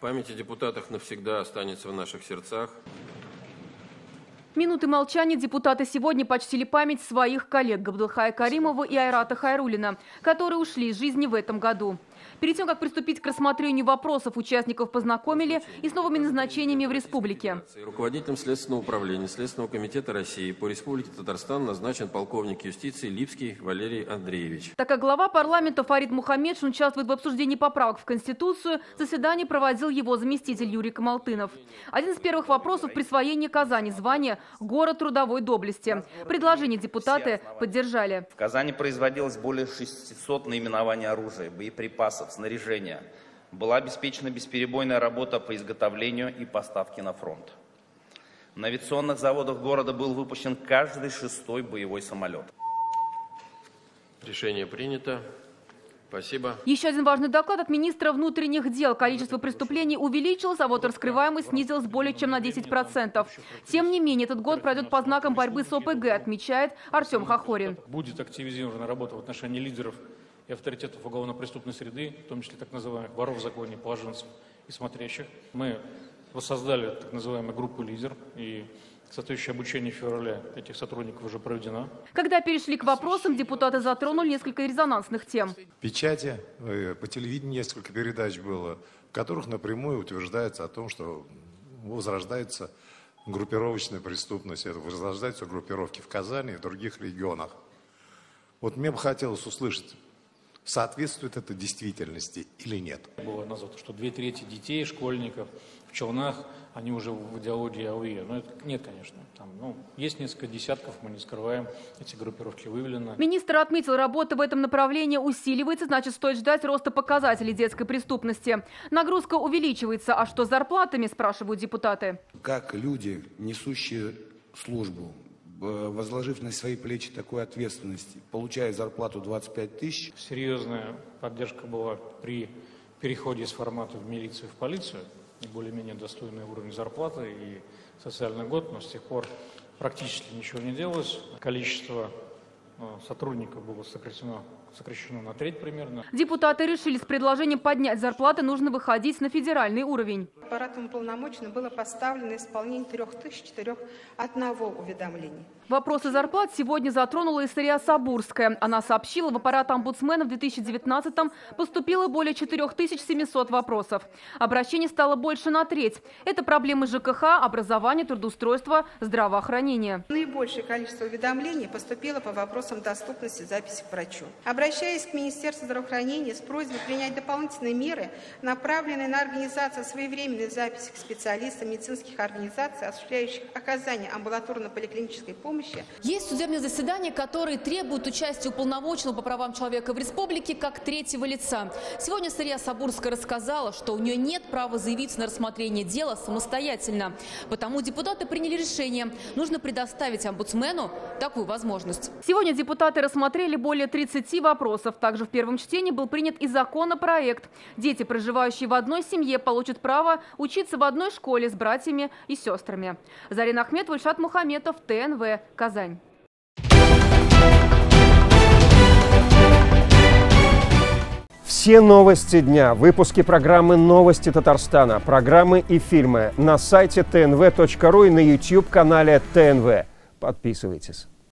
Память о депутатах навсегда останется в наших сердцах. Минуты молчания депутаты сегодня почтили память своих коллег Габдулхая Каримова и Айрата Хайруллина, которые ушли из жизни в этом году. Перед тем, как приступить к рассмотрению вопросов, участников познакомили и с новыми назначениями в республике. Руководителем Следственного управления Следственного комитета России по Республике Татарстан назначен полковник юстиции Липский Валерий Андреевич. Так как глава парламента Фарид Мухаммедшин участвует в обсуждении поправок в Конституцию, заседание проводил его заместитель Юрий Камалтынов. Один из первых вопросов – присвоение Казани звания «Город трудовой доблести». Предложение депутаты поддержали. В Казани производилось более 600 наименований оружия, боеприпасов, снаряжения. Была обеспечена бесперебойная работа по изготовлению и поставке на фронт. На авиационных заводах города был выпущен каждый 6-й боевой самолет. Решение принято. Спасибо. Еще один важный доклад от министра внутренних дел. Количество преступлений увеличилось, а вот раскрываемость снизилась более чем на 10%. Тем не менее, этот год пройдет по знакам борьбы с ОПГ, отмечает Артем Хохорин. Будет активизирована работа в отношении лидеров и авторитетов уголовно-преступной среды, в том числе так называемых воров в законе, положенцев и смотрящих. Мы воссоздали так называемую группу «Лидер», и соответствующее обучение в феврале этих сотрудников уже проведено. Когда перешли к вопросам, депутаты затронули несколько резонансных тем. В печати, по телевидению несколько передач было, в которых напрямую утверждается о том, что возрождается группировочная преступность, возрождаются группировки в Казани и в других регионах. Вот мне бы хотелось услышать, соответствует это действительности или нет. Было названо, что 2/3 детей, школьников в Челнах, они уже в идеологии АУЕ. Но это нет, конечно. Там, есть несколько десятков, мы не скрываем, эти группировки выявлены. Министр отметил, работа в этом направлении усиливается, значит, стоит ждать роста показателей детской преступности. Нагрузка увеличивается. А что с зарплатами, спрашивают депутаты. Как люди, несущие службу, возложив на свои плечи такую ответственность, получая зарплату 25 тысяч. Серьезная поддержка была при переходе из формата в милицию в полицию. И более-менее достойный уровень зарплаты и социальный год, но с тех пор практически ничего не делалось. Количество сотрудников было сокращено на 1/3 примерно. Депутаты решили, с предложением поднять зарплаты нужно выходить на федеральный уровень. Аппаратом уполномоченным было поставлено исполнение 3004 уведомлений. Вопросы зарплат сегодня затронула и Сария Сабурская. Она сообщила, в аппарат омбудсмена в 2019-м поступило более 4700 вопросов. Обращений стало больше на 1/3. Это проблемы ЖКХ, образования, трудоустройства, здравоохранения. Наибольшее количество уведомлений поступило по вопросам доступности записи к врачу. Обращаясь к Министерству здравоохранения с просьбой принять дополнительные меры, направленные на организацию своевременной записи к специалистам медицинских организаций, осуществляющих оказание амбулаторно-поликлинической помощи. Есть судебные заседания, которые требуют участия уполномоченного по правам человека в республике как третьего лица. Сегодня Сария Сабурская рассказала, что у нее нет права заявиться на рассмотрение дела самостоятельно. Потому депутаты приняли решение. Нужно предоставить омбудсмену такую возможность. Сегодня депутаты рассмотрели более 30 вопросов. Также в первом чтении был принят и законопроект. Дети, проживающие в одной семье, получат право учиться в одной школе с братьями и сестрами. Зарина Ахметова, Ильшат Мухаметов, ТНВ, Казань. Все новости дня, выпуски программы «Новости Татарстана», программы и фильмы на сайте tnv.ru и на YouTube-канале ТНВ. Подписывайтесь.